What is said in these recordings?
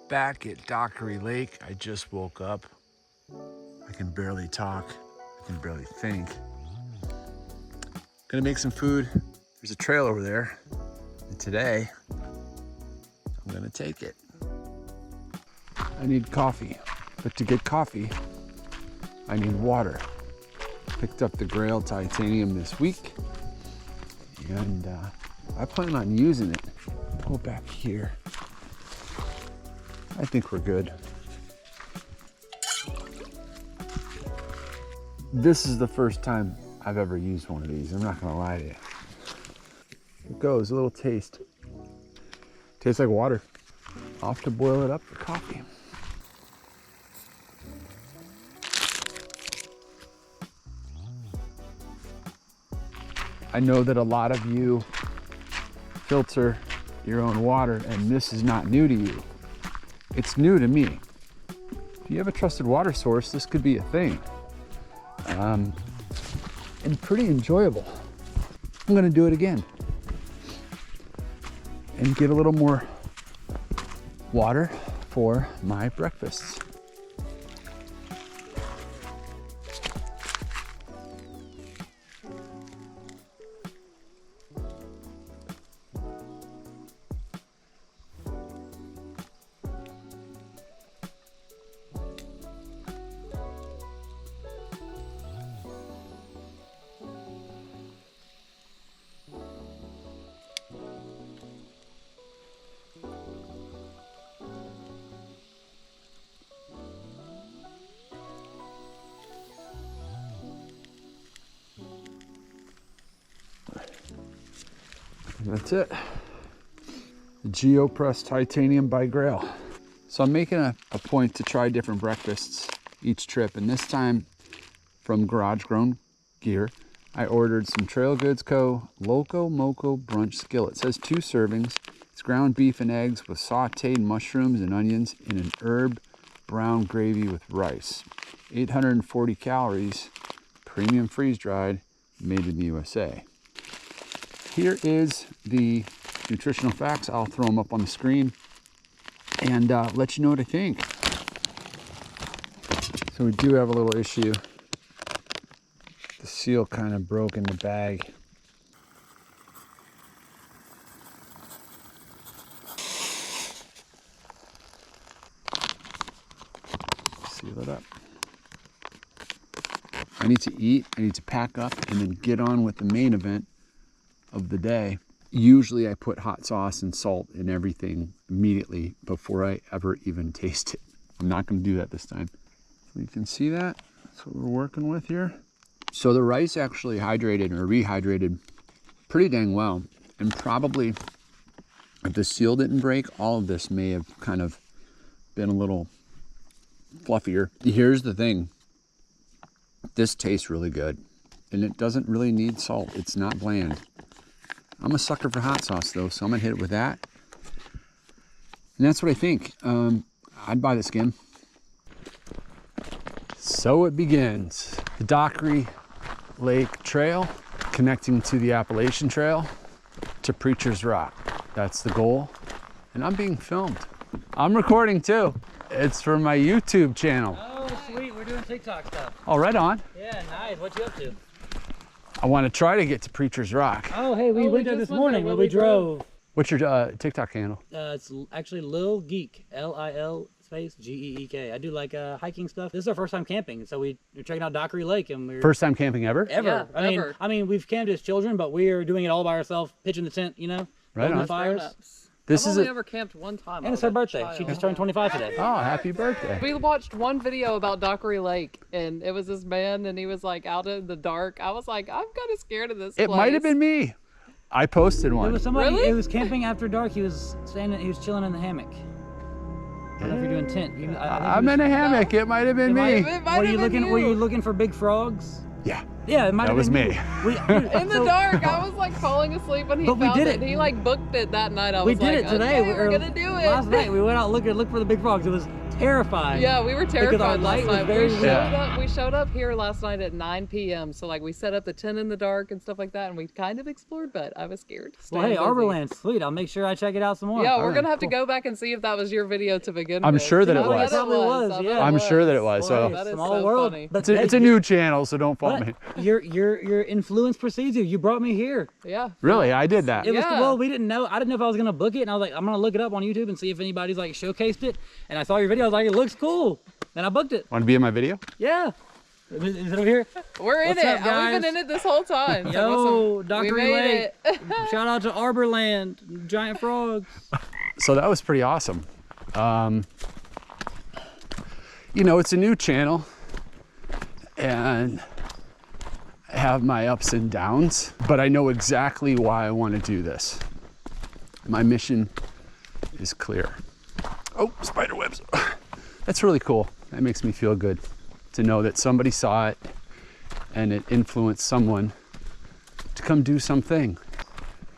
Back at Dockery Lake, I just woke up. I can barely talk. I can barely think. Gonna make some food. There's a trail over there. And today, I'm gonna take it. I need coffee, but to get coffee, I need water. Picked up the GRAYL Titanium this week, and I plan on using it. Go back here. I think we're good. This is the first time I've ever used one of these. I'm not gonna lie to you. It goes, a little taste. Tastes like water. I'll have to boil it up for coffee. I know that a lot of you filter your own water, and this is not new to you. It's new to me. If you have a trusted water source, this could be a thing. And pretty enjoyable. I'm gonna do it again. And get a little more water for my breakfasts. And that's it. The GeoPress Titanium by GRAYL. So I'm making a point to try different breakfasts each trip, and this time from Garage Grown Gear, I ordered some Trail Goods Co. Loco Moco Brunch Skillet. It says 2 servings. It's ground beef and eggs with sauteed mushrooms and onions in an herb brown gravy with rice. 840 calories, premium freeze-dried, made in the USA. Here is the nutritional facts. I'll throw them up on the screen and let you know what I think. So we do have a little issue. The seal kind of broke in the bag. Seal it up. I need to eat, I need to pack up, and then get on with the main event of the day. Usually I put hot sauce and salt in everything immediately before I ever even taste it. I'm not going to do that this time. So you can see that. That's what we're working with here. So the rice actually hydrated or rehydrated pretty dang well. And probably if the seal didn't break, all of this may have kind of been a little fluffier. Here's the thing. This tastes really good. And it doesn't really need salt. It's not bland. I'm a sucker for hot sauce though, so I'm gonna hit it with that. And that's what I think. I'd buy this again. So it begins. The Dockery Lake Trail, connecting to the Appalachian Trail to Preacher's Rock. That's the goal. And I'm being filmed. I'm recording too. It's for my YouTube channel. Oh, sweet. We're doing TikTok stuff. Oh, right on. Yeah, nice. What you up to? I want to try to get to Preacher's Rock. Oh, hey, we went there this morning when we drove. What's your TikTok handle? It's actually Lil Geek, Lil space Geek. I do like hiking stuff. This is our first time camping, so we're checking out Dockery Lake, and we're First time camping ever? ever. Yeah, I mean, we've camped as children, but we're doing it all by ourselves, pitching the tent, you know, Right building on. the fires. This I've is only a, ever camped one time. And it's her birthday. She just turned 25 today. oh, happy birthday. We watched one video about Dockery Lake, and it was this man, and he was like out in the dark. I was like, I'm kind of scared of this It place. might have been me. I posted It one. was somebody. Really? It was camping after dark. He was standing. He was chilling in the hammock. I don't know if you're doing tent. I think I'm he was- in a hammock. It might have been me. It might Were have you been looking? Were you looking for big frogs? Yeah. Yeah, it might That have was been me. In the dark, I was like falling asleep when he But we found did it. it. He like booked it that night. I We was did like, it today. okay, we're gonna do it. Last night we went out look for the big frogs. It was terrified. Yeah, we were our terrified light last was night. very We showed up here last night at 9 p.m. So like we set up the tent in the dark and stuff like that, and we kind of explored, but I was scared. Well, hey, Staying busy. Arborland, sweet. I'll make sure I check it out some more. Yeah, All we're right, gonna have to cool. go back and see if that was your video to begin I'm with. sure that it I bet was. Probably was, I bet yeah. it I'm sure that it Boy, was. So That is small so world. funny. But it's a hey, new channel, so don't fault me. but your influence precedes you. You brought me here. Yeah. Really, I did that. It was Yeah. well, we didn't know. I didn't know if I was gonna book it, and I was like, I'm gonna look it up on YouTube and see if anybody's like showcased it. And I saw your video. I was like, it looks cool. And I booked it. Want to be in my video? Yeah. Is it over here? We're in What's it. up, We've guys? been in it this whole time. Yo, We Dockery made Lake. it. Shout out to Arborland, giant frogs. So that was pretty awesome. You know, it's a new channel, and I have my ups and downs, but I know exactly why I want to do this. My mission is clear. Oh, spider webs. That's really cool. That makes me feel good to know that somebody saw it and it influenced someone to come do something.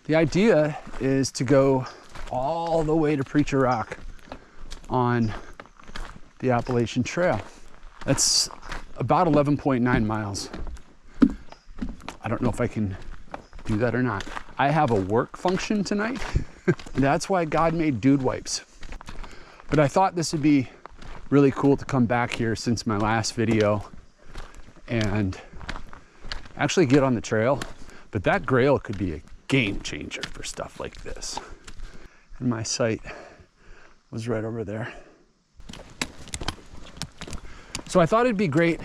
The idea is to go all the way to Preacher Rock on the Appalachian Trail. That's about 11.9 miles. I don't know if I can do that or not. I have a work function tonight. That's why God made dude wipes. But I thought this would be really cool to come back here since my last video and actually get on the trail. But that GRAYL could be a game changer for stuff like this. And my site was right over there. So I thought it'd be great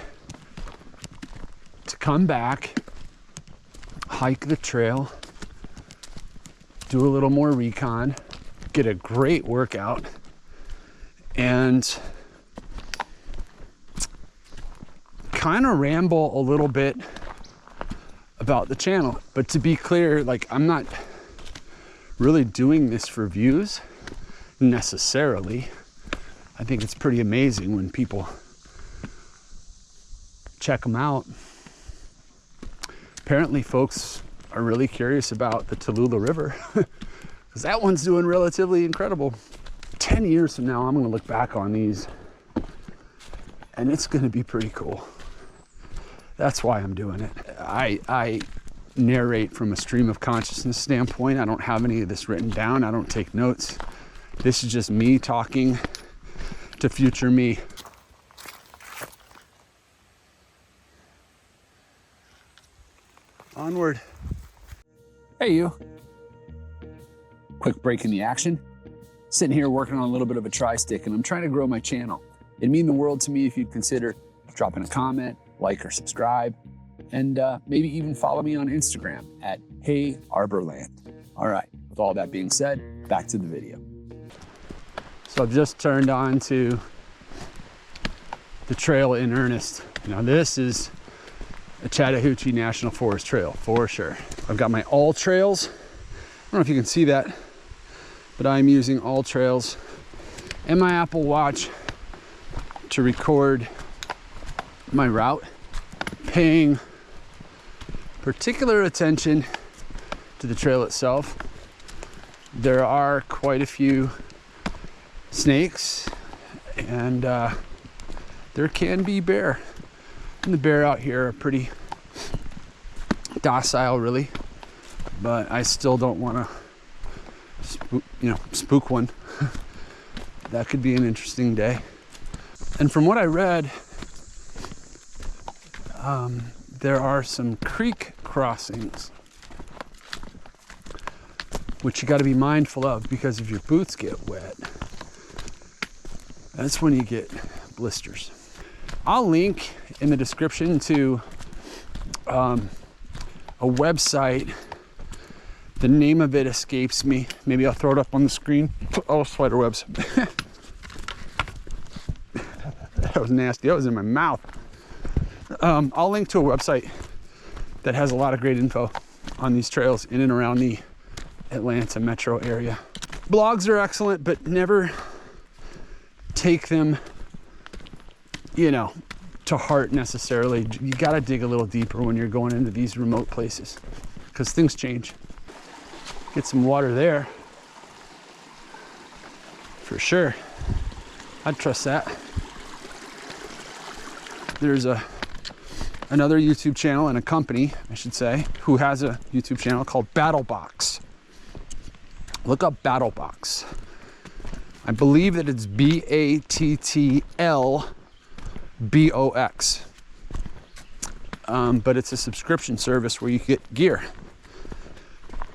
to come back, hike the trail, do a little more recon, get a great workout, and kind of ramble a little bit about the channel. But to be clear, like, I'm not really doing this for views necessarily. I think it's pretty amazing when people check them out. Apparently folks are really curious about the Tallulah River because that one's doing relatively incredible. 10 years from now, I'm going to look back on these and it's going to be pretty cool. That's why I'm doing it. I narrate from a stream of consciousness standpoint. I don't have any of this written down. I don't take notes. This is just me talking to future me. Onward. Hey, you. Quick break in the action. Sitting here working on a little bit of a tri-stick, and I'm trying to grow my channel. It'd mean the world to me if you'd consider dropping a comment, like or subscribe, and maybe even follow me on Instagram at HeyArborland. All right, with all that being said, back to the video. So I've just turned on to the trail in earnest. Now this is a Chattahoochee National Forest trail for sure. I've got my all trails. I don't know if you can see that, but I'm using all trails and my Apple Watch to record my route, paying particular attention to the trail itself. There are quite a few snakes and there can be bear. And the bear out here are pretty docile really, but I still don't want to spook one. That could be an interesting day. And from what I read, there are some creek crossings which you got to be mindful of, because if your boots get wet, that's when you get blisters. I'll link in the description to a website. The name of it escapes me. Maybe I'll throw it up on the screen. Oh, spider webs. That was nasty. That was in my mouth. I'll link to a website that has a lot of great info on these trails in and around the Atlanta metro area. Blogs are excellent, but never take them, to heart necessarily. You got to dig a little deeper when you're going into these remote places, because things change. Get some water there for sure. I'd trust that. There's another YouTube channel and a company, I should say, who has a YouTube channel called BattlBox. Look up BattlBox. I believe that it's BATTLBOX. But it's a subscription service where you get gear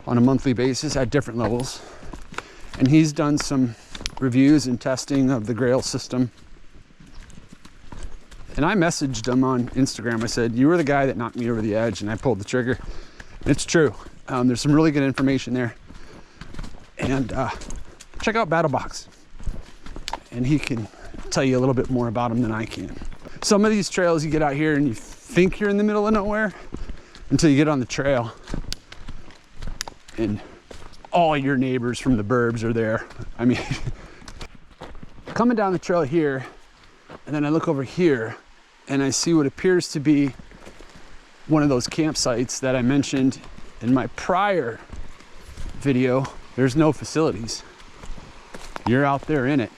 on a monthly basis at different levels. And he's done some reviews and testing of the GRAYL system. And I messaged him on Instagram. I said, you were the guy that knocked me over the edge, and I pulled the trigger. And it's true. There's some really good information there. And check out BattlBox. And he can tell you a little bit more about them than I can. Some of these trails you get out here and you think you're in the middle of nowhere until you get on the trail. And all your neighbors from the burbs are there. I mean, coming down the trail here, and then I look over here, and I see what appears to be one of those campsites that I mentioned in my prior video. There's no facilities. You're out there in it.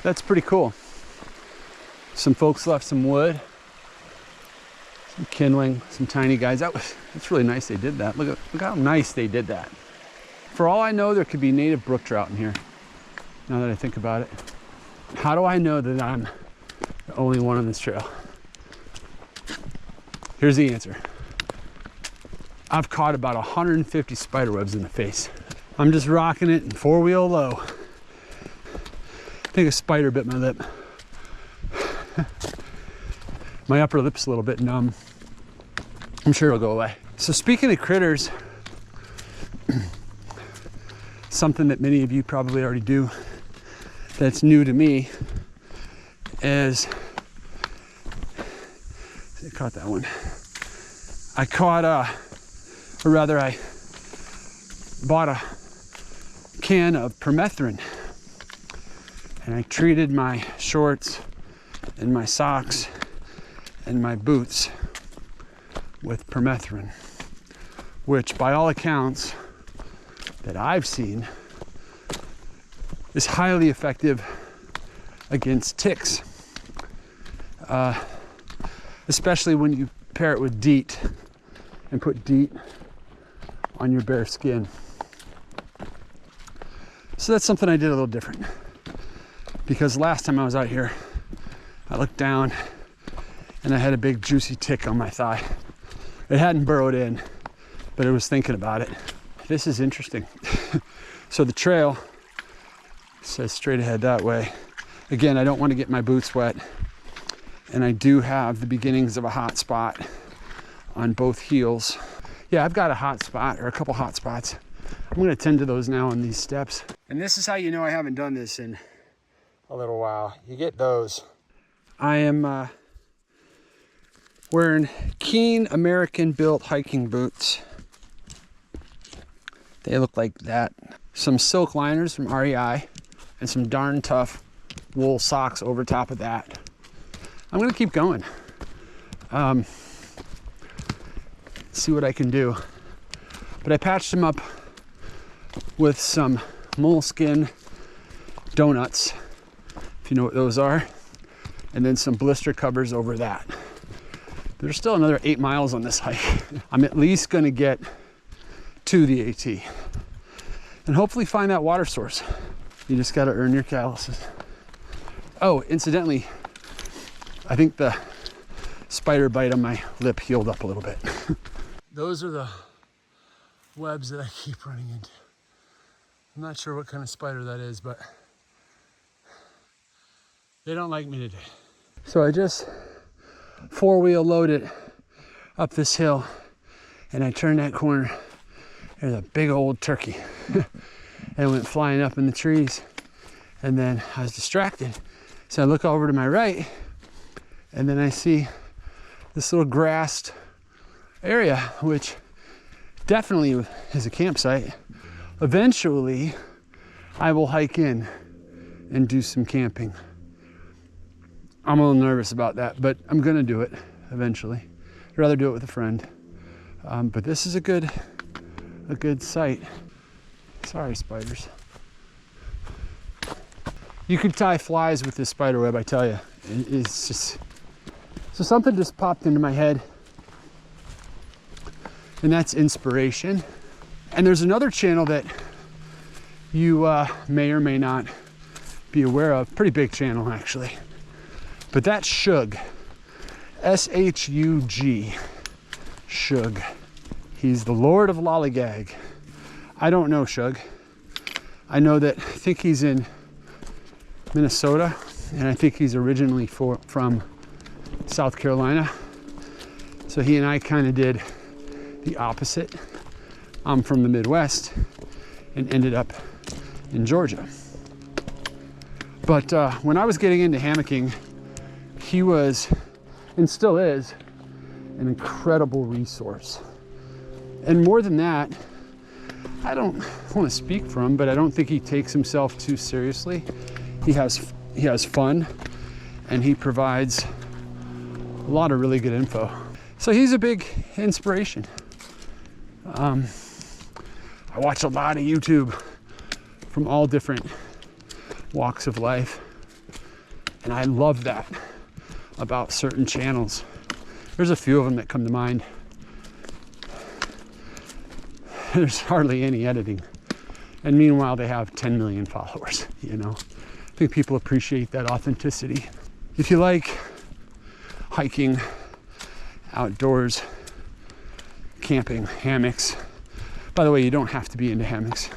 That's pretty cool. Some folks left some wood, some kindling, some tiny guys. That's really nice they did that. Look how nice they did that. For all I know, there could be native brook trout in here, now that I think about it. How do I know that I'm the only one on this trail? Here's the answer. I've caught about 150 spider webs in the face. I'm just rocking it in 4-wheel low. I think a spider bit my lip. My upper lip's a little bit numb. I'm sure it'll go away. So speaking of critters, something that many of you probably already do that's new to me is, I caught that one. I bought a can of permethrin, and I treated my shorts and my socks and my boots with permethrin, which by all accounts that I've seen is highly effective against ticks, especially when you pair it with DEET and put DEET on your bare skin. So that's something I did a little different, because last time I was out here, I looked down and I had a big juicy tick on my thigh. It hadn't burrowed in, but it was thinking about it. This is interesting. So the trail says straight ahead that way. Again, I don't want to get my boots wet, and I do have the beginnings of a hot spot on both heels. Yeah, I've got a hot spot, or a couple hot spots. I'm going to tend to those now on these steps. And this is how you know I haven't done this in a little while. You get those. I am wearing Keen American-built hiking boots. They look like that. Some silk liners from REI, and some darn tough wool socks over top of that. I'm gonna keep going. See what I can do. But I patched them up with some moleskin donuts, if you know what those are, and then some blister covers over that. There's still another 8 miles on this hike. I'm at least gonna get to the AT and hopefully find that water source. You just gotta earn your calluses. Oh, incidentally, I think the spider bite on my lip healed up a little bit. Those are the webs that I keep running into. I'm not sure what kind of spider that is, but they don't like me today. So I just 4-wheel loaded up this hill, and I turned that corner. There's a big old turkey. And it went flying up in the trees, and then I was distracted. So I look over to my right, and then I see this little grassed area, which definitely is a campsite. Eventually, I will hike in and do some camping. I'm a little nervous about that, but I'm gonna do it eventually. I'd rather do it with a friend. But this is a good site. Sorry, spiders. You could tie flies with this spider web, I tell you. It's just, so something just popped into my head, and that's inspiration. And there's another channel that you may or may not be aware of, pretty big channel actually, but that's Shug, S-H-U-G, Shug. He's the Lord of Lollygag. I don't know Shug. I know that, I think he's in Minnesota, and I think he's originally from South Carolina. So he and I kind of did the opposite. I'm from the Midwest and ended up in Georgia. But when I was getting into hammocking, he was, and still is, an incredible resource. And more than that, I don't want to speak for him, but I don't think he takes himself too seriously. He has fun, and he provides a lot of really good info. So he's a big inspiration. I watch a lot of YouTube from all different walks of life, and I love that about certain channels. There's a few of them that come to mind. There's hardly any editing, and meanwhile they have 10 million followers, you know. I think people appreciate that authenticity. If you like hiking, outdoors, camping, hammocks, by the way, you don't have to be into hammocks,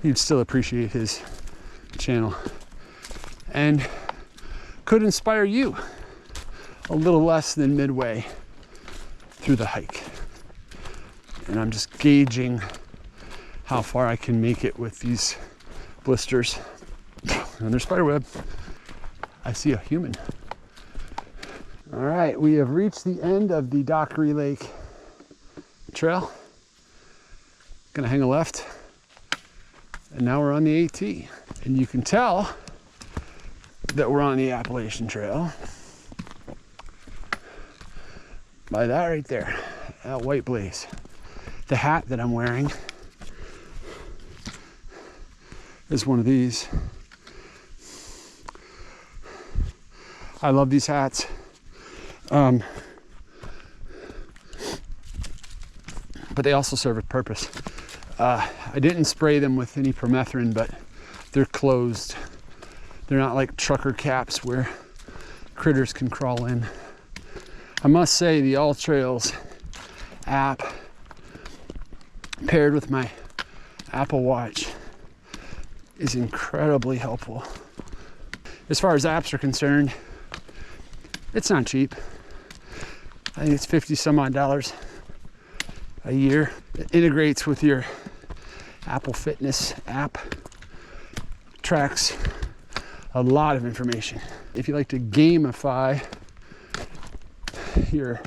you'd still appreciate his channel, and could inspire you a little less than midway through the hike. And I'm just gauging how far I can make it with these blisters. And there's spiderweb. I see a human. All right, we have reached the end of the Dockery Lake trail. Gonna hang a left, and now we're on the AT. And you can tell that we're on the Appalachian Trail by that right there, that white blaze. The hat that I'm wearing is one of these. I love these hats. But they also serve a purpose. I didn't spray them with any permethrin, but they're closed. They're not like trucker caps where critters can crawl in. I must say the All Trails app paired with my Apple Watch is incredibly helpful. As far as apps are concerned, it's not cheap. I think it's 50 some odd dollars a year. It integrates with your Apple Fitness app, tracks a lot of information. If you like to gamify your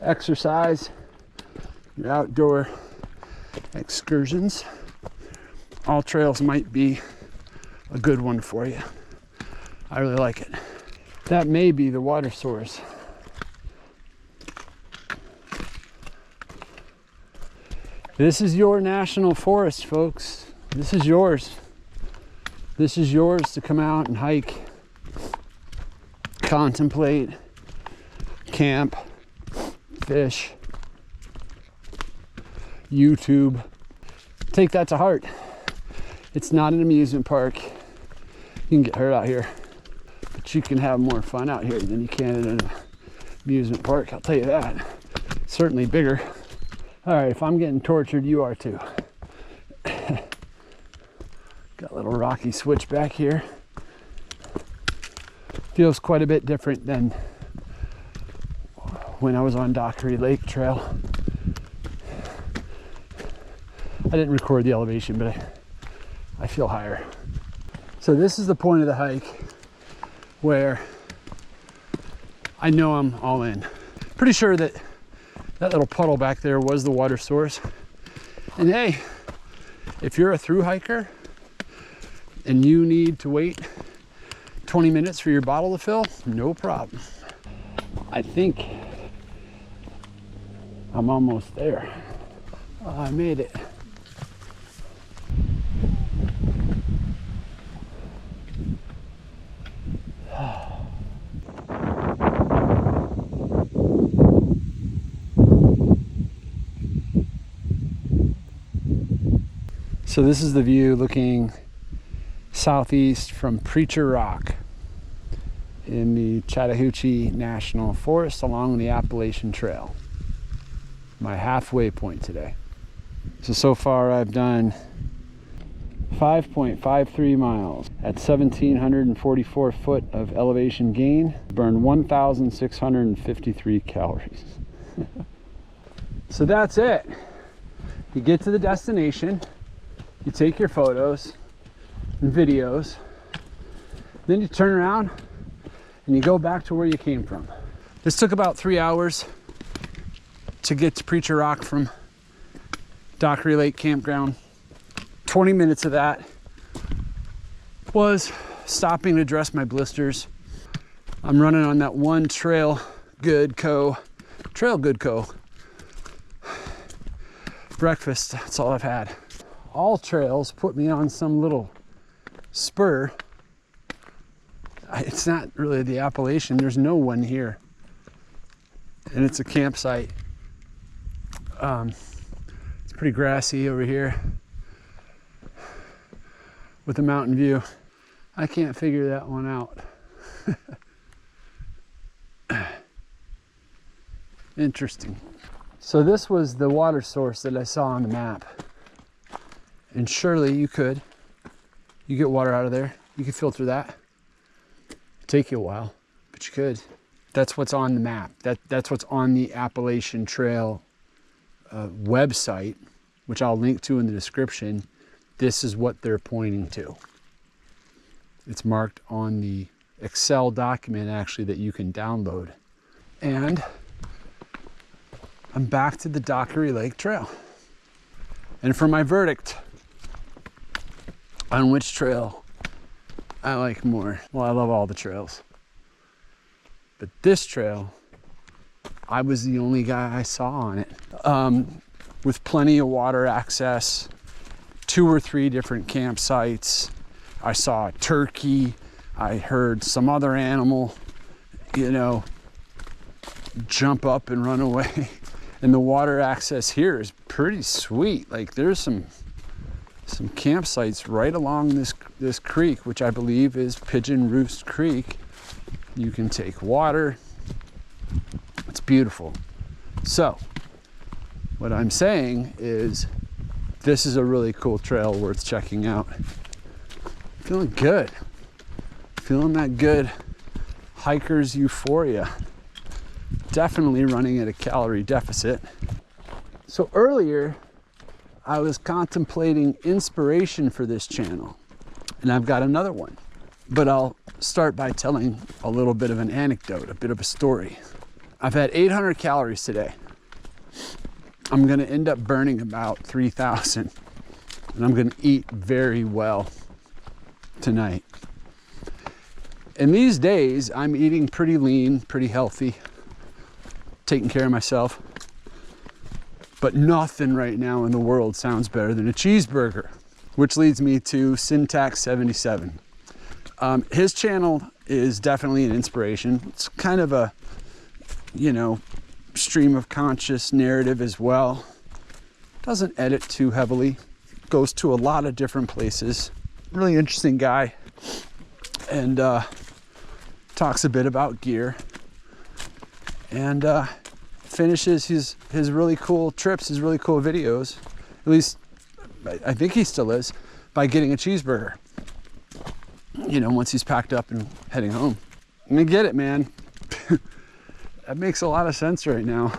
exercise, your outdoor excursions, All Trails might be a good one for you. I really like it. That may be the water source. This is your national forest, folks. This is yours. This is yours to come out and hike, contemplate, camp, fish, YouTube. Take that to heart. It's not an amusement park. You can get hurt out here, but you can have more fun out here than you can in an amusement park, I'll tell you that. Certainly bigger. All right, if I'm getting tortured, you are too. Got a little rocky switch back here. Feels quite a bit different than when I was on Dockery Lake Trail. I didn't record the elevation, but I feel higher. So this is the point of the hike where I know I'm all in. Pretty sure that that little puddle back there was the water source. And hey, if you're a thru hiker and you need to wait 20 minutes for your bottle to fill, no problem. I think I'm almost there. I made it. So this is the view looking southeast from Preacher Rock in the Chattahoochee National Forest along the Appalachian Trail. My halfway point today. So far I've done 5.53 miles at 1,744 foot of elevation gain, burned 1,653 calories. So that's it. You get to the destination, you take your photos and videos, then you turn around and you go back to where you came from. This took about 3 hours to get to Preacher Rock from Dockery Lake Campground. 20 minutes of that was stopping to dress my blisters. I'm running on that one Trail Good Co. Breakfast, that's all I've had. All trails put me on some little spur. It's not really the Appalachian, there's no one here. And it's a campsite. It's pretty grassy over here with a mountain view. I can't figure that one out. Interesting. So this was the water source that I saw on the map. And surely you get water out of there. You could filter that. It'd take you a while, but you could. That's what's on the map. That's what's on the Appalachian Trail website, which I'll link to in the description. This is what they're pointing to. It's marked on the Excel document actually that you can download. And I'm back to the Dockery Lake Trail. And for my verdict on which trail I like more, well, I love all the trails, but this trail, I was the only guy I saw on it, with plenty of water access, 2 or 3 different campsites. I saw a turkey, I heard some other animal, jump up and run away. And the water access here is pretty sweet. Like there's some campsites right along this creek, which I believe is Pigeon Roost Creek. You can take water. It's beautiful. So what I'm saying is this is a really cool trail worth checking out. Feeling good. Feeling that good hiker's euphoria. Definitely running at a calorie deficit. So earlier, I was contemplating inspiration for this channel, and I've got another one. But I'll start by telling a little bit of an anecdote, a bit of a story. I've had 800 calories today. I'm gonna end up burning about 3,000, and I'm gonna eat very well tonight. And these days, I'm eating pretty lean, pretty healthy, taking care of myself. But nothing right now in the world sounds better than a cheeseburger, which leads me to Syntax77. His channel is definitely an inspiration. It's kind of a, stream of conscious narrative as well. Doesn't edit too heavily. Goes to a lot of different places. Really interesting guy. And talks a bit about gear. And finishes his really cool trips, his really cool videos, at least I think he still is, by getting a cheeseburger, once he's packed up and heading home. And I get it, man. That makes a lot of sense right now.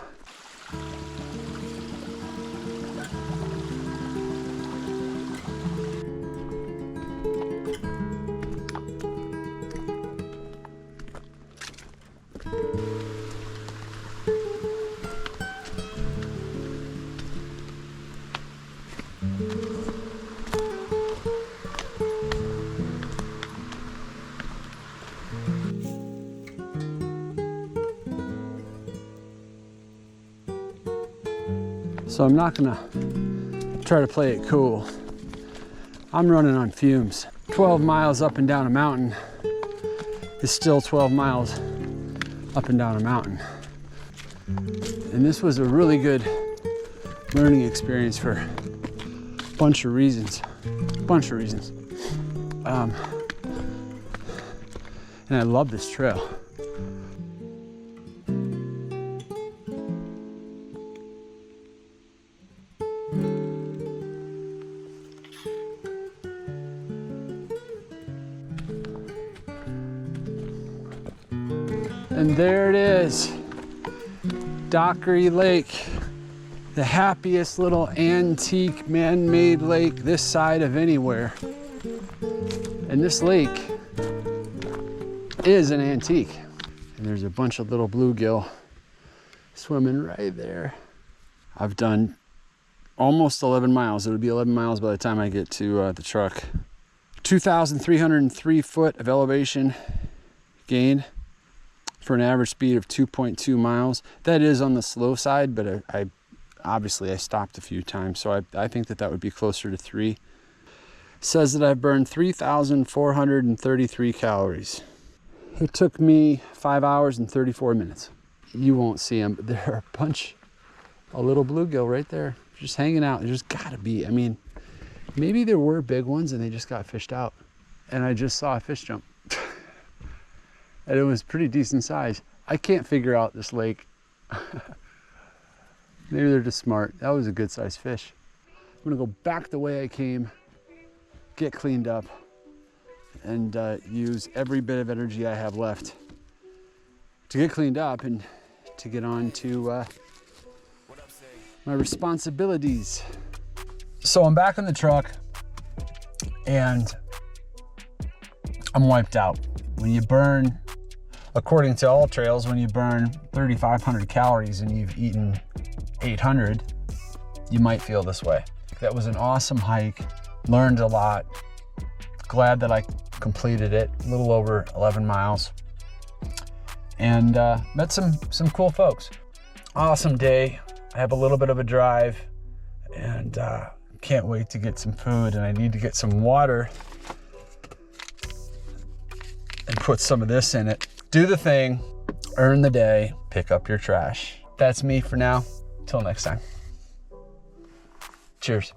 So I'm not gonna try to play it cool. I'm running on fumes. 12 miles up and down a mountain is still 12 miles up and down a mountain. And this was a really good learning experience for Bunch of reasons. And I love this trail. And there it is, Dockery Lake, the happiest little antique man-made lake this side of anywhere. And this lake is an antique. And there's a bunch of little bluegill swimming right there. I've done almost 11 miles. It'll be 11 miles by the time I get to the truck. 2,303 foot of elevation gain for an average speed of 2.2 miles. That is on the slow side, but I obviously stopped a few times, so I think that would be closer to 3. Says that I've burned 3,433 calories. It took me 5 hours and 34 minutes. You won't see them, but there are a little bluegill right there, just hanging out. There's gotta be, I mean, maybe there were big ones and they just got fished out. And I just saw a fish jump. And it was pretty decent size. I can't figure out this lake. Maybe they're just smart. That was a good sized fish. I'm gonna go back the way I came, get cleaned up, and use every bit of energy I have left to get cleaned up and to get on to my responsibilities. So I'm back in the truck and I'm wiped out. When you burn, according to all trails, when you burn 3,500 calories and you've eaten 800, you might feel this way. That was an awesome hike, learned a lot. Glad that I completed it, a little over 11 miles. And met some cool folks. Awesome day. I have a little bit of a drive and can't wait to get some food, and I need to get some water and put some of this in it. Do the thing, earn the day, pick up your trash. That's me for now. Till next time. Cheers.